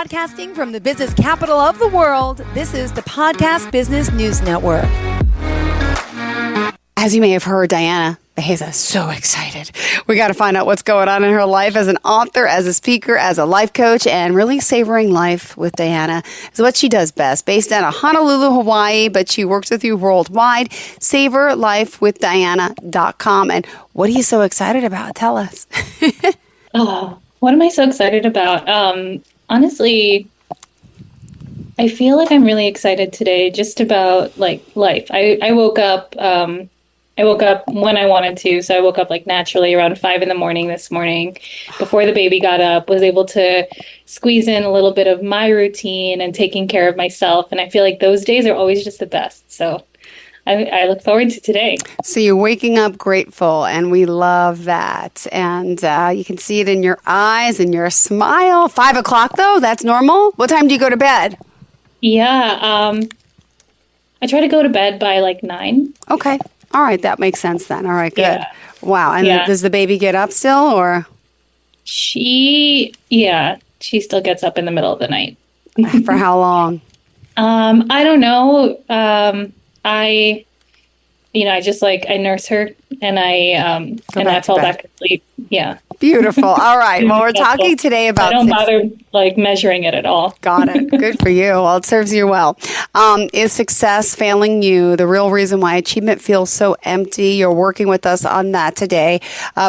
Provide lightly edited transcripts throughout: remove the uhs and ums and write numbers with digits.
Broadcasting from the business capital of the world, this is the Podcast Business News Network. As you may have heard, Diana Bejasa is so excited. We got to find out what's going on in her life as an author, as a speaker, as a life coach, and really savoring life with Diana is what she does best. Based out of Honolulu, Hawaii, but she works with you worldwide. SavorLifeWithDiana.com. And what are you so excited about? Tell us. What am I so excited about? Honestly, I feel like I'm really excited today just about like life. I woke up when I wanted to. So I woke up like naturally around 5 a.m. this morning before the baby got up, was able to squeeze in a little bit of my routine and taking care of myself. And I feel like those days are always just the best. So I look forward to today. So you're waking up grateful, and we love that. And you can see it in your eyes and your smile. 5 o'clock, though? That's normal? What time do you go to bed? Yeah, I try to go to bed by like 9. Okay. All right. That makes sense then. All right. Good. Yeah. Wow. And does the baby get up still, or? She still gets up in the middle of the night. For how long? I don't know. I just I nurse her and I fall back asleep. Yeah. Beautiful. All right. Well, we're talking today about. I don't bother measuring it at all. Got it. Good for you. Well, it serves you well. Is success failing you the real reason why achievement feels so empty? You're working with us on that today.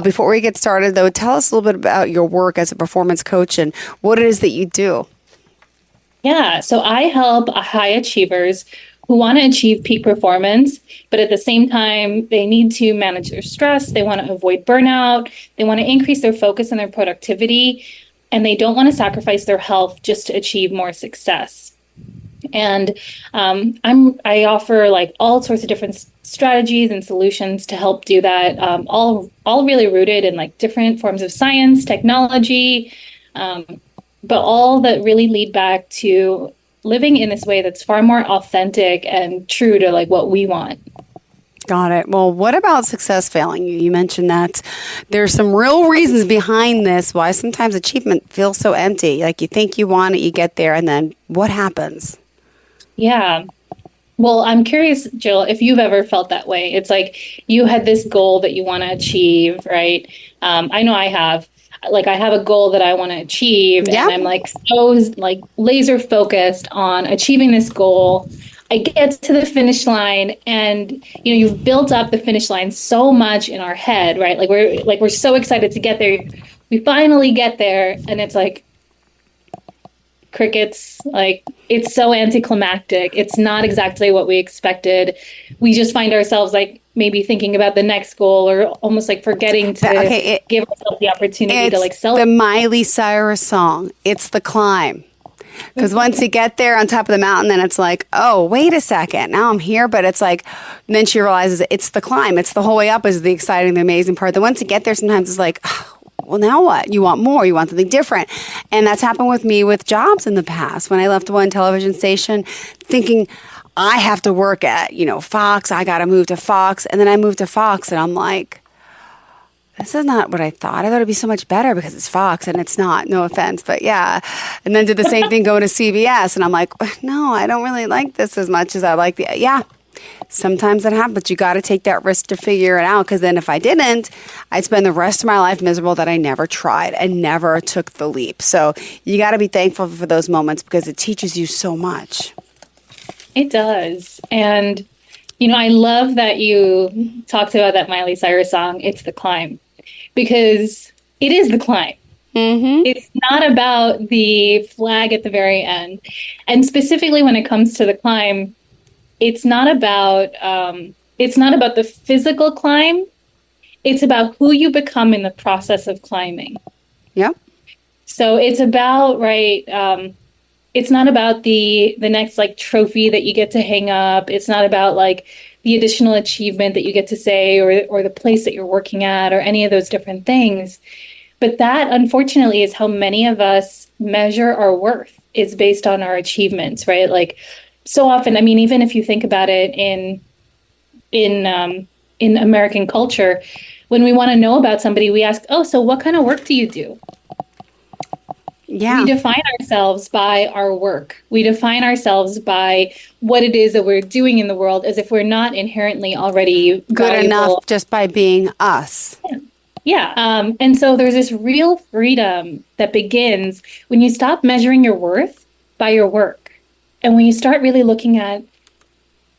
Before we get started, though, tell us a little bit about your work as a performance coach and what it is that you do. Yeah. So I help high achievers who want to achieve peak performance, but at the same time, they need to manage their stress. They want to avoid burnout. They want to increase their focus and their productivity, and they don't want to sacrifice their health just to achieve more success. And I offer like all sorts of different strategies and solutions to help do that. All really rooted in like different forms of science, technology, but all that really lead back to living in this way that's far more authentic and true to like what we want. Got it. Well, what about success failing you? You mentioned that there's some real reasons behind this, why sometimes achievement feels so empty. Like you think you want it, you get there, and then what happens? Yeah. Well, I'm curious, Jill, if you've ever felt that way. It's like you had this goal that you want to achieve, right? I know I have. Like I have a goal that I want to achieve, and I'm like so like laser focused on achieving this goal. I get to the finish line, and you've built up the finish line so much in our head, right? Like we're so excited to get there. We finally get there, and it's like crickets. Like it's so anticlimactic. It's not exactly what we expected. We just find ourselves like maybe thinking about the next goal, or almost like forgetting to give ourselves the opportunity to like celebrate. The Miley Cyrus song, It's the Climb. Because once you get there on top of the mountain, then it's like, oh, wait a second. Now I'm here. But it's like, then she realizes it's the climb. It's the whole way up is the exciting, the amazing part. Then once you get there, sometimes it's like, oh, well, now what? You want more. You want something different. And that's happened with me with jobs in the past. When I left one television station thinking, I have to work at, Fox. I got to move to Fox. And then I moved to Fox, and I'm like, this is not what I thought. I thought it'd be so much better because it's Fox, and it's not. No offense, but yeah. And then did the same thing going to CBS, and I'm like, no, I don't really like this as much as I like the. Yeah, sometimes it happens, but you got to take that risk to figure it out. Because then if I didn't, I'd spend the rest of my life miserable that I never tried and never took the leap. So you got to be thankful for those moments because it teaches you so much. It does. And, I love that you talked about that Miley Cyrus song, It's the Climb, because it is the climb. Mm-hmm. It's not about the flag at the very end. And specifically when it comes to the climb, it's not about the physical climb. It's about who you become in the process of climbing. Yep. So it's about, it's not about the next like trophy that you get to hang up. It's not about like the additional achievement that you get to say or the place that you're working at or any of those different things. But that, unfortunately, is how many of us measure our worth, is based on our achievements, right? Like so often, I mean, even if you think about it in American culture, when we want to know about somebody, we ask, oh, so what kind of work do you do? Yeah. We define ourselves by our work. We define ourselves by what it is that we're doing in the world, as if we're not inherently already Good valuable. enough just by being us. Yeah. And so there's this real freedom that begins when you stop measuring your worth by your work. And when you start really looking at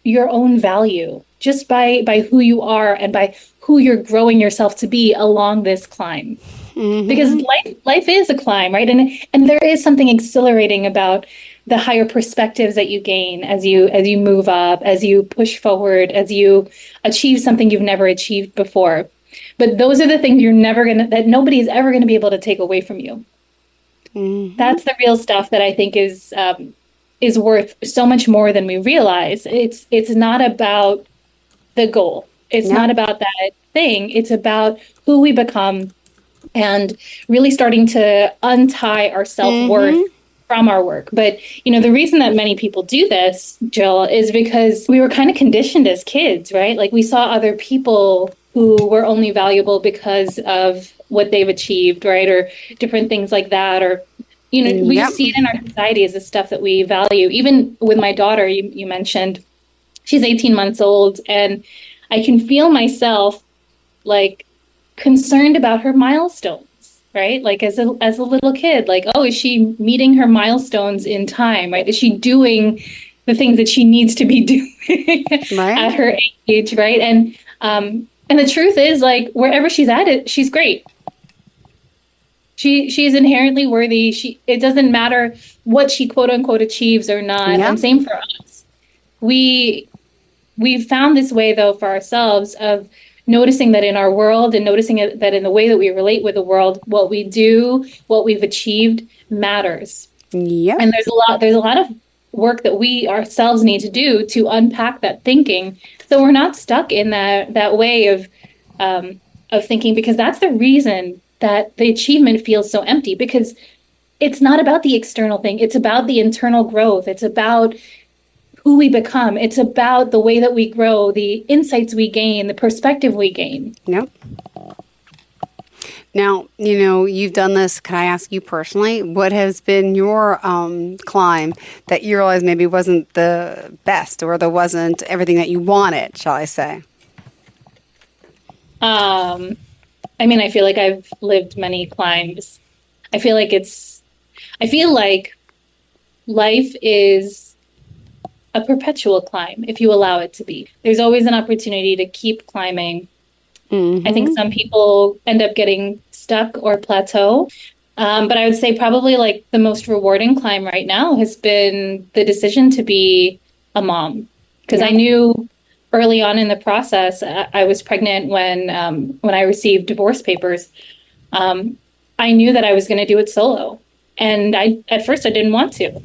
your own value just by who you are and by who you're growing yourself to be along this climb. Because life is a climb, right? And there is something exhilarating about the higher perspectives that you gain as you move up, as you push forward, as you achieve something you've never achieved before. But those are the things that nobody's ever gonna be able to take away from you. That's the real stuff that I think is worth so much more than we realize. It's not about the goal. It's not about that thing. It's about who we become and really starting to untie our self-worth from our work. But, the reason that many people do this, Jill, is because we were kind of conditioned as kids, right? Like we saw other people who were only valuable because of what they've achieved, right? Or different things like that. Or, we just see it in our society as the stuff that we value. Even with my daughter, you mentioned, she's 18 months old, and I can feel myself like concerned about her milestones, right? Like as a little kid, like, oh, is she meeting her milestones in time, right? Is she doing the things that she needs to be doing at her age, right? And the truth is, like, wherever she's at, she's great. She's inherently worthy. It doesn't matter what she quote unquote achieves or not. And same for us. We've found this way though for ourselves of noticing that in our world and noticing that in the way that we relate with the world, what we do, what we've achieved matters. Yep. And there's a lot of work that we ourselves need to do to unpack that thinking, so we're not stuck in that way of thinking, because that's the reason that the achievement feels so empty, because it's not about the external thing. It's about the internal growth. It's about who we become. It's about the way that we grow, the insights we gain, the perspective we gain. Yep. Now, you've done this. Can I ask you personally, what has been your climb that you realize maybe wasn't the best, or there wasn't everything that you wanted, shall I say? I feel like I've lived many climbs. I feel like life is a perpetual climb if you allow it to be. There's always an opportunity to keep climbing. I think some people end up getting stuck or plateau. But I would say probably like the most rewarding climb right now has been the decision to be a mom. Because I knew early on in the process, I was pregnant when I received divorce papers. I knew that I was going to do it solo. And at first I didn't want to.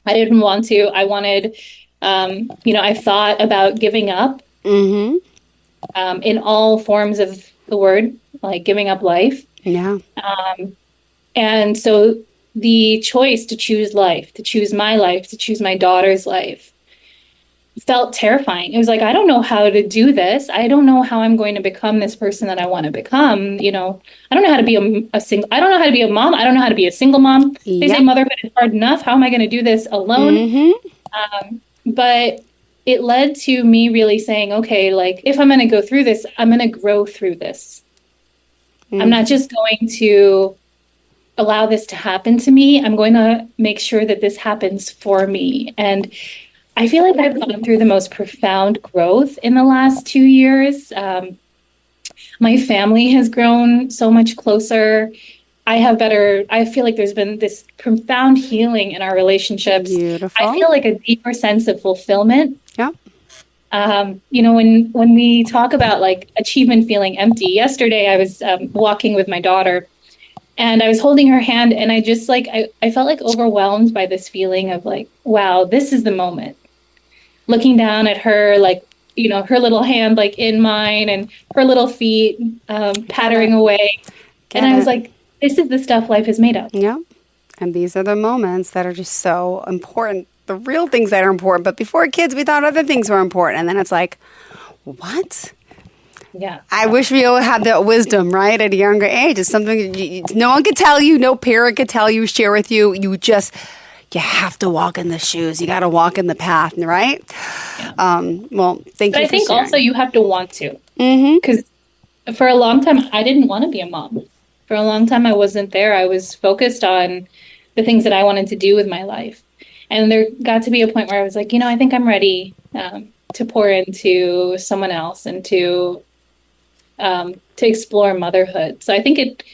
I wanted, I thought about giving up in all forms of the word, like giving up life. Yeah. And so the choice to choose life, to choose my life, to choose my daughter's life felt terrifying. It was like, I don't know how to do this. I don't know how I'm going to become this person that I want to become. I don't know how to be I don't know how to be a mom. I don't know how to be a single mom. They say motherhood is hard enough. How am I going to do this alone? But it led to me really saying, okay, like if I'm going to go through this, I'm going to grow through this. I'm not just going to allow this to happen to me. I'm going to make sure that this happens for me. And I feel like I've gone through the most profound growth in the last 2 years. My family has grown so much closer. I feel like there's been this profound healing in our relationships. Beautiful. I feel like a deeper sense of fulfillment. Yeah. When we talk about like achievement feeling empty, yesterday I was walking with my daughter, and I was holding her hand, and I just I felt like overwhelmed by this feeling of like, wow, this is the moment. Looking down at her, like, her little hand like in mine, and her little feet pattering away. And I was like, this is the stuff life is made of. Yeah. And these are the moments that are just so important. The real things that are important. But before kids, we thought other things were important. And then it's like, what? Yeah. I wish we all had that wisdom, right? At a younger age. It's something no one could tell you, no parent could tell you, share with you. You have to walk in the shoes. You got to walk in the path, right? Yeah. Well, thank But you I for think sharing. also you have to want to. Mm-hmm. Because for a long time, I didn't want to be a mom. For a long time, I wasn't there. I was focused on the things that I wanted to do with my life. And there got to be a point where I was like, I think I'm ready to pour into someone else and to explore motherhood. So I think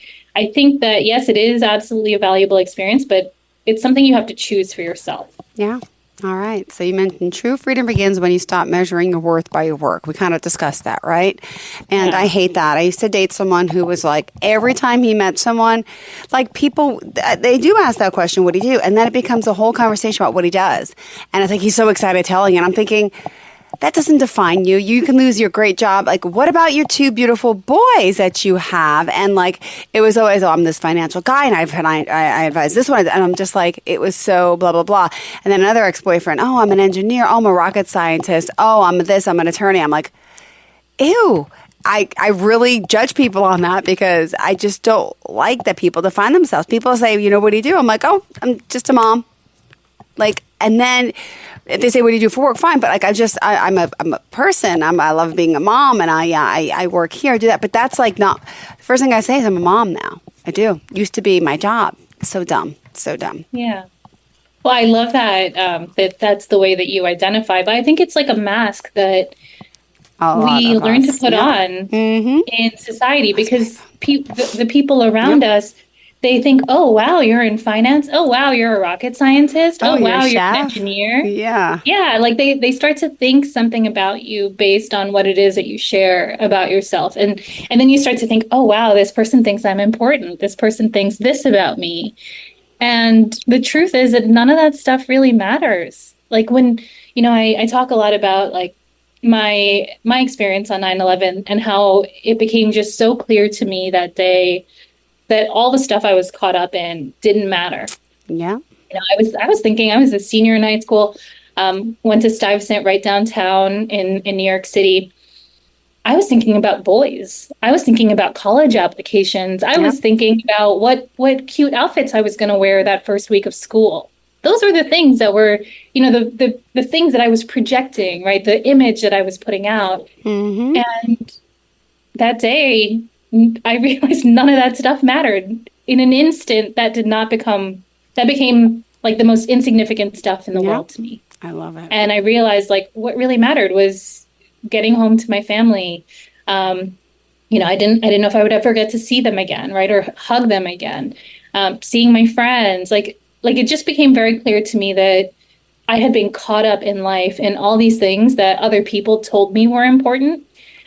that, yes, it is absolutely a valuable experience, but it's something you have to choose for yourself. Yeah. All right. So you mentioned true freedom begins when you stop measuring your worth by your work. We kind of discussed that, right? And Yeah. I hate that. I used to date someone who was like, every time he met someone, like people, they do ask that question, what do you do? And then it becomes a whole conversation about what he does. And it's like, he's so excited telling it. I'm thinking, that doesn't define you. You can lose your great job. Like, what about your two beautiful boys that you have? And like, it was always, I'm this financial guy, and I advise this one, and I'm just like, it was so blah blah blah. And then another ex-boyfriend, I'm an engineer. I'm a rocket scientist. I'm this. I'm an attorney. I'm like, ew. I really judge people on that because I just don't like that people define themselves. People say, what do you do? I'm like, I'm just a mom. Like, and then if they say, what do you do for work? Fine. But like, I'm a person. I love being a mom, and I work here, I do that. But that's like not, the first thing I say is I'm a mom now. I do. Used to be my job. So dumb. So dumb. Yeah. Well, I love that, that's the way that you identify, but I think it's like a mask that we learn to put on in society because the people around us, they think, oh, wow, you're in finance. Oh, wow, you're a rocket scientist. Oh, wow, you're an engineer. Yeah. Yeah, like they start to think something about you based on what it is that you share about yourself. And then you start to think, oh, wow, this person thinks I'm important. This person thinks this about me. And the truth is that none of that stuff really matters. Like when, I talk a lot about like my experience on 9/11 and how it became just so clear to me that day that all the stuff I was caught up in didn't matter. Yeah. I was thinking, I was a senior in high school, went to Stuyvesant right downtown in New York City. I was thinking about boys. I was thinking about college applications. I was thinking about what cute outfits I was going to wear that first week of school. Those were the things that were, the things that I was projecting, right? The image that I was putting out. Mm-hmm. And that day, I realized none of that stuff mattered. In an instant, that became like the most insignificant stuff in the world to me. I love it. And I realized like what really mattered was getting home to my family. I didn't know if I would ever get to see them again, right? Or hug them again. Seeing my friends, like it just became very clear to me that I had been caught up in life and all these things that other people told me were important,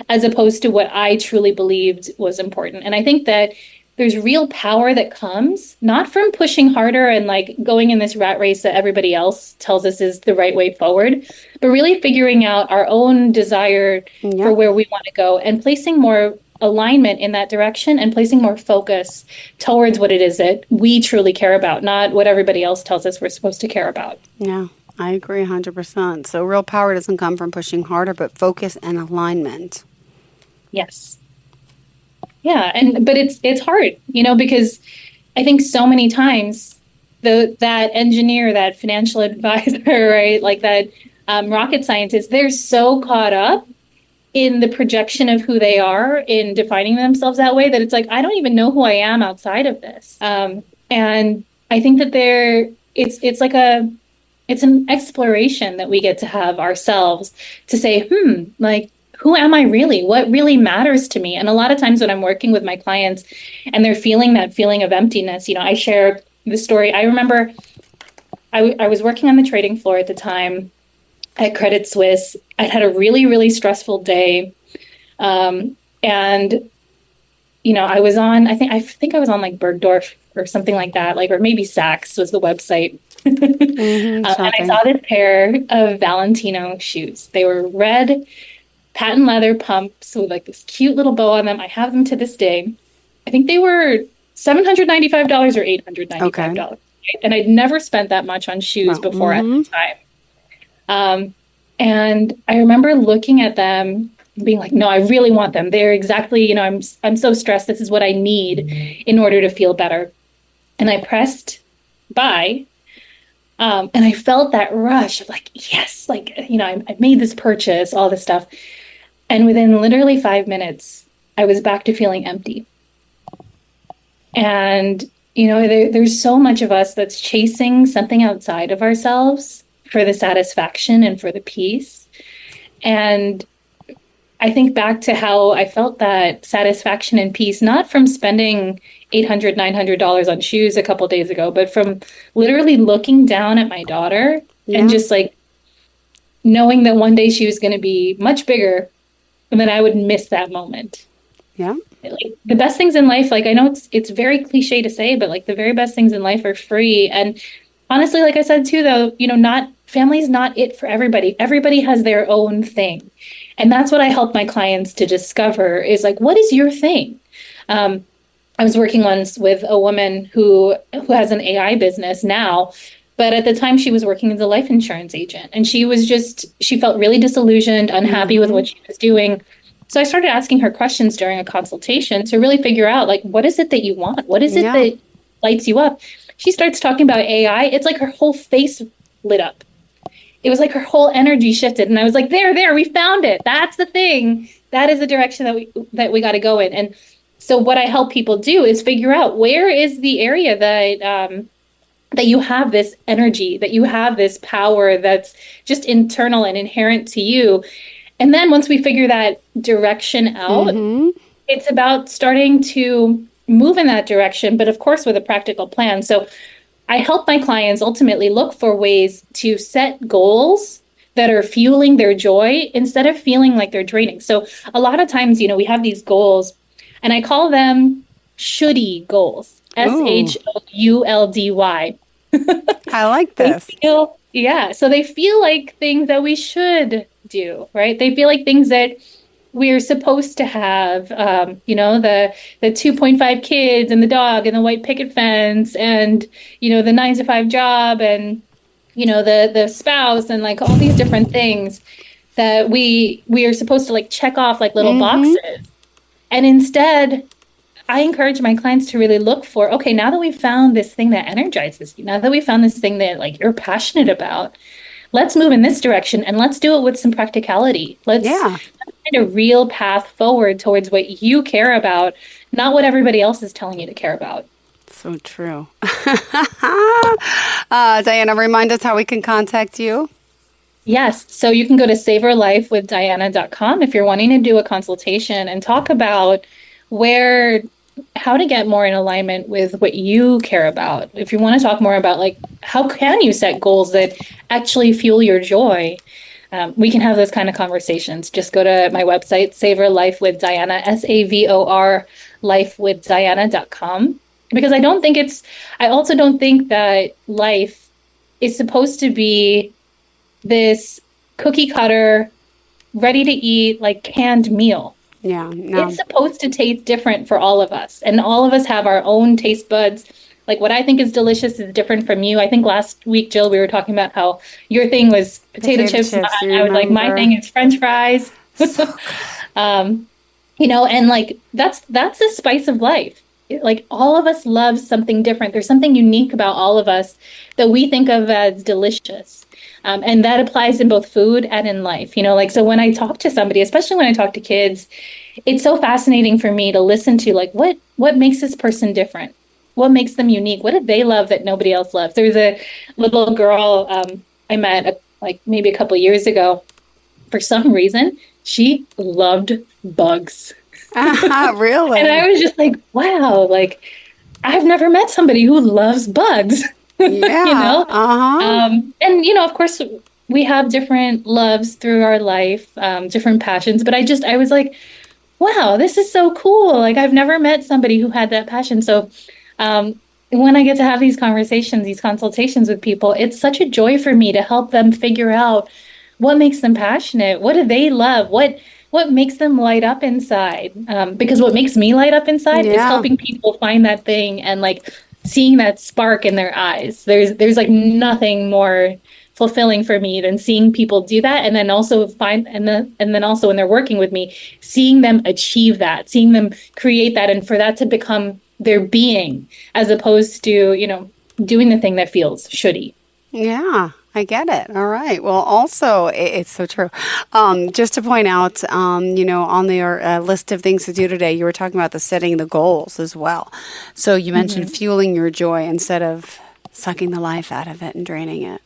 as opposed to what I truly believed was important. And I think that there's real power that comes not from pushing harder and like going in this rat race that everybody else tells us is the right way forward, but really figuring out our own desire for where we want to go and placing more alignment in that direction and placing more focus towards what it is that we truly care about, not what everybody else tells us we're supposed to care about. Yeah, I agree 100%. So real power doesn't come from pushing harder, but focus and alignment. Yes. Yeah, but it's hard, because I think so many times that engineer, that financial advisor, right, like that rocket scientist, they're so caught up in the projection of who they are in defining themselves that way that it's like I don't even know who I am outside of this. And I think that it's an exploration that we get to have ourselves to say, like, who am I really? What really matters to me? And a lot of times when I'm working with my clients and they're feeling that feeling of emptiness, I share the story. I remember I was working on the trading floor at the time at Credit Suisse. I'd had a really, really stressful day. And, I was on, I think I was on like Bergdorf or something like that, or maybe Saks was the website. And I saw this pair of Valentino shoes. They were red patent leather pumps with like this cute little bow on them. I have them to this day. I think they were $795 or $895. Okay. Right? And I'd never spent that much on shoes before at the time. And I remember looking at them being like, no, I really want them. They're exactly, I'm so stressed. This is what I need in order to feel better. And I pressed buy. And I felt that rush of like, yes, like, I made this purchase, all this stuff. And within literally 5 minutes, I was back to feeling empty. And, there's so much of us that's chasing something outside of ourselves for the satisfaction and for the peace. And I think back to how I felt that satisfaction and peace, not from spending $800, $900 on shoes a couple days ago, but from literally looking down at my daughter and just like knowing that one day she was going to be much bigger and then I would miss that moment. Yeah. Like the best things in life, like I know it's very cliche to say, but like the very best things in life are free. And honestly, like I said too, though, family's not it for everybody. Everybody has their own thing. And that's what I help my clients to discover is like, what is your thing? I was working once with a woman who has an AI business now, but at the time she was working as a life insurance agent and she felt really disillusioned, unhappy with what she was doing. So I started asking her questions during a consultation to really figure out like, what is it that you want? What is it that lights you up? She starts talking about AI. It's like her whole face lit up. It was like her whole energy shifted. And I was like, there, we found it. That's the thing. That is the direction that we got to go in. And so what I help people do is figure out where is the area that you have this energy, that you have this power that's just internal and inherent to you. And then once we figure that direction out, it's about starting to move in that direction, but of course with a practical plan. So I help my clients ultimately look for ways to set goals that are fueling their joy instead of feeling like they're draining. So a lot of times, we have these goals and I call them shouldy goals, SHOULDY. I like this. So they feel like things that we should do, right? They feel like things that we're supposed to have, the 2.5 kids and the dog and the white picket fence and, the 9-to-5 job and, the spouse and like all these different things that we are supposed to like check off like little boxes. And instead, I encourage my clients to really look for, okay, now that we've found this thing that energizes you, now that we found this thing that like you're passionate about, let's move in this direction and let's do it with some practicality. Let's find a real path forward towards what you care about, not what everybody else is telling you to care about. So true. Diana, remind us how we can contact you. Yes. So you can go to savorlifewithdiana.com if you're wanting to do a consultation and talk about how to get more in alignment with what you care about. If you want to talk more about like, how can you set goals that actually fuel your joy? We can have those kind of conversations. Just go to my website, Savor Life with Diana, SAVOR lifewithdiana.com. Because I also don't think that life is supposed to be this cookie cutter, ready to eat, like canned meal. Yeah, no. It's supposed to taste different for all of us. And all of us have our own taste buds. Like what I think is delicious is different from you. I think last week, Jill, we were talking about how your thing was potato chips. I was like, my thing is French fries. So and like that's the spice of life. Like all of us love something different. There's something unique about all of us that we think of as delicious. And that applies in both food and in life, so when I talk to somebody, especially when I talk to kids, it's so fascinating for me to listen to like, what makes this person different? What makes them unique? What do they love that nobody else loves? There's a little girl I met maybe a couple of years ago. For some reason, she loved bugs. Really? And I was just like, wow, like I've never met somebody who loves bugs. Yeah. And of course we have different loves through our life, different passions, but I was like, wow, this is so cool. Like I've never met somebody who had that passion. So when I get to have these conversations, these consultations with people, it's such a joy for me to help them figure out what makes them passionate. What do they love? What makes them light up inside? Because what makes me light up inside is helping people find that thing and like seeing that spark in their eyes. There's like nothing more fulfilling for me than seeing people do that. And then also and then also when they're working with me, seeing them achieve that, seeing them create that, and for that to become their being, as opposed to, doing the thing that feels shouldy. Yeah, I get it. All right. Well, also, it's so true. Just to point out, on your list of things to do today, you were talking about setting the goals as well. So you mentioned fueling your joy instead of sucking the life out of it and draining it.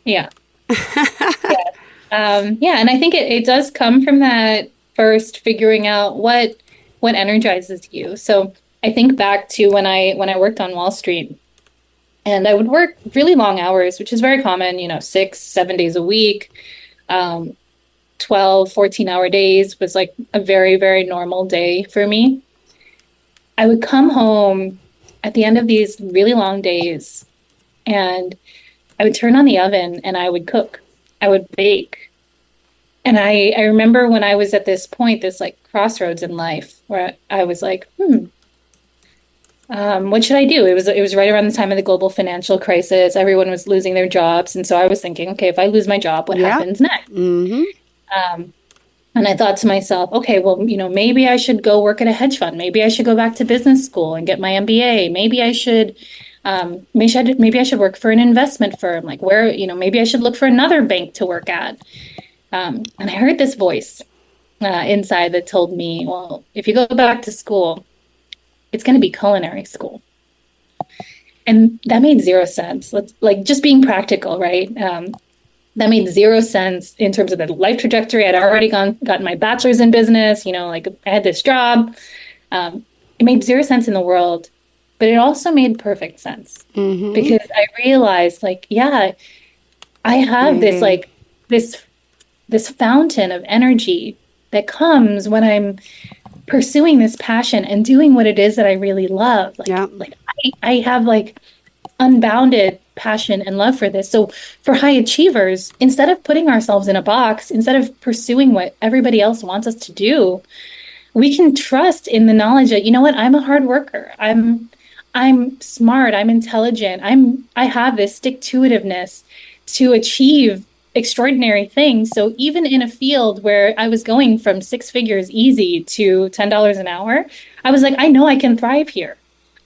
Yeah. Yeah. And I think it does come from that first figuring out what energizes you. So I think back to when I worked on Wall Street, and I would work really long hours, which is very common, 6-7 days a week. 12, 14-hour days was like a very, very normal day for me. I would come home at the end of these really long days, and I would turn on the oven and I would cook. I would bake. And I remember when I was at this point, this like crossroads in life, where I was like, what should I do? It was right around the time of the global financial crisis. Everyone was losing their jobs. And so I was thinking, okay, if I lose my job, what happens next? Mm-hmm. And I thought to myself, okay, well, maybe I should go work at a hedge fund. Maybe I should go back to business school and get my MBA. Maybe I should work for an investment firm, like where, maybe I should look for another bank to work at. And I heard this voice inside that told me, well, if you go back to school, it's going to be culinary school. And that made zero sense. Just being practical, right? That made zero sense in terms of the life trajectory. I'd already gotten my bachelor's in business, I had this job. It made zero sense in the world, but it also made perfect sense because I realized I have this fountain of energy that comes when I'm pursuing this passion and doing what it is that I really love. I have unbounded passion and love for this. So for high achievers, instead of putting ourselves in a box, instead of pursuing what everybody else wants us to do, we can trust in the knowledge that, I'm a hard worker. I'm smart. I'm intelligent. I have this stick-to-itiveness to achieve extraordinary things. So even in a field where I was going from 6 figures easy to $10 an hour, I was like, I know I can thrive here.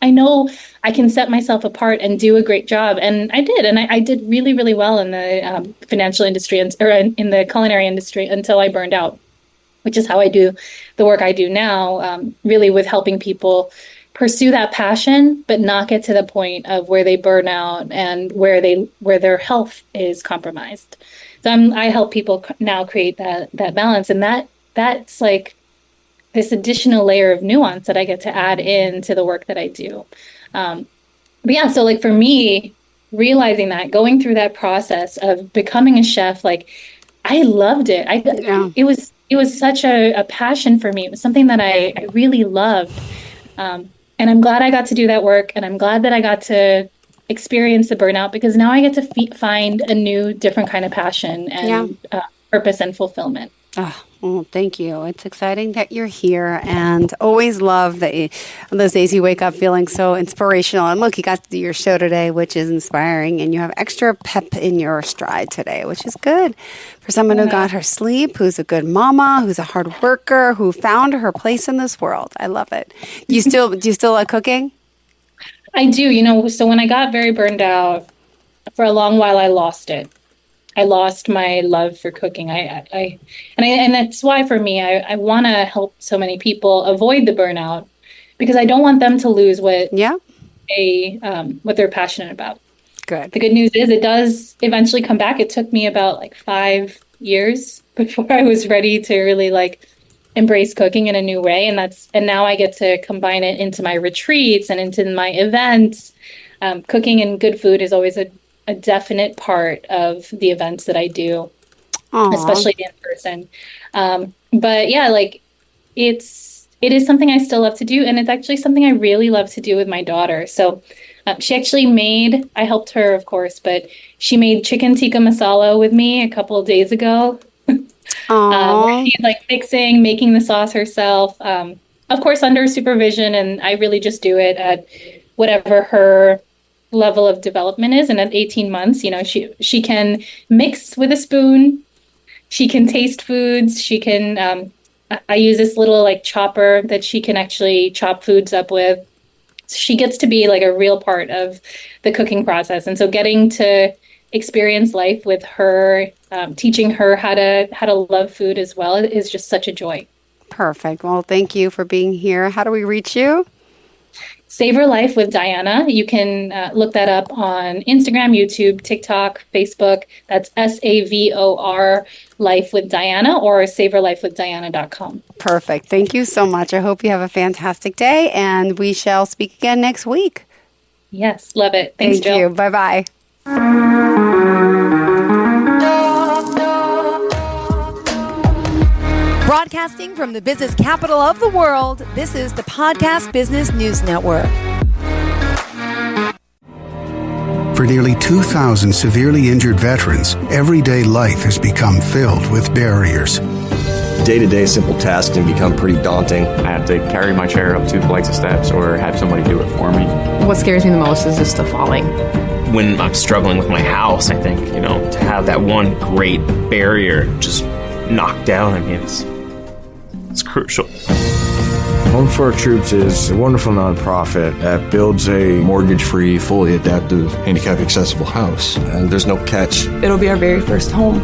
I know I can set myself apart and do a great job. And I did. And I did really, really well in the financial industry or in the culinary industry until I burned out, which is how I do the work I do now, really with helping people pursue that passion, but not get to the point of where they burn out and where their health is compromised. So I help people now create that balance, and that's like this additional layer of nuance that I get to add into the work that I do. But yeah, so for me, realizing that, going through that process of becoming a chef, I loved it. It was such a passion for me. It was something that I really loved. And I'm glad I got to do that work, and I'm glad that I got to experience the burnout, because now I get to find a new, different kind of passion and purpose and fulfillment. Oh, well, thank you. It's exciting that you're here, and always love that those days you wake up feeling so inspirational. And look, you got your show today, which is inspiring, and you have extra pep in your stride today, which is good for someone who got her sleep, who's a good mama, who's a hard worker, who found her place in this world. I love it. Do you still like cooking? I do. So when I got very burned out, for a long while, I lost it. I lost my love for cooking. And that's why for me, I want to help so many people avoid the burnout, because I don't want them to lose what they're passionate about. Good. The good news is it does eventually come back. It took me about 5 years before I was ready to really embrace cooking in a new way. And now I get to combine it into my retreats and into my events. Cooking and good food is always a definite part of the events that I do, especially in person. But yeah, it is something I still love to do. And it's actually something I really love to do with my daughter. So she actually I helped her, of course, but she made chicken tikka masala with me a couple of days ago. Where she's mixing, making the sauce herself, of course, under supervision. And I really just do it at whatever her level of development is. And at 18 months, she can mix with a spoon. She can taste foods. She can, I use this little like chopper that she can actually chop foods up with. She gets to be like a real part of the cooking process. And so getting to experience life with her, teaching her how to love food as well is just such a joy. Perfect. Well, thank you for being here. How do we reach you? Savor Life with Diana. You can look that up on Instagram, YouTube, TikTok, Facebook. That's SAVOR Life with Diana, or savorlifewithdiana.com. Perfect. Thank you so much. I hope you have a fantastic day, and we shall speak again next week. Yes, love it. Thanks, Jill. Thank you. Bye-bye. Broadcasting from the business capital of the world, this is the Podcast Business News Network. For nearly 2,000 severely injured veterans, everyday life has become filled with barriers. Day-to-day simple tasks can become pretty daunting. I have to carry my chair up 2 flights of steps or have somebody do it for me. What scares me the most is just the falling. When I'm struggling with my house, I think, to have that one great barrier just knocked down, it's crucial. Home for Our Troops is a wonderful nonprofit that builds a Mortgage-free, fully adaptive, handicap-accessible house. And there's no catch. It'll be our very first home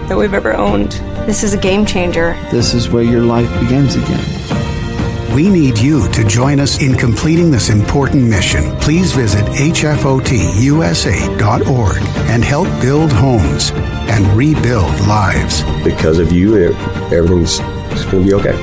that we've ever owned. This is a game changer. This is where your life begins again. We need you to join us in completing this important mission. Please visit hfotusa.org and help build homes and rebuild lives. Because of you, everything's going to be okay.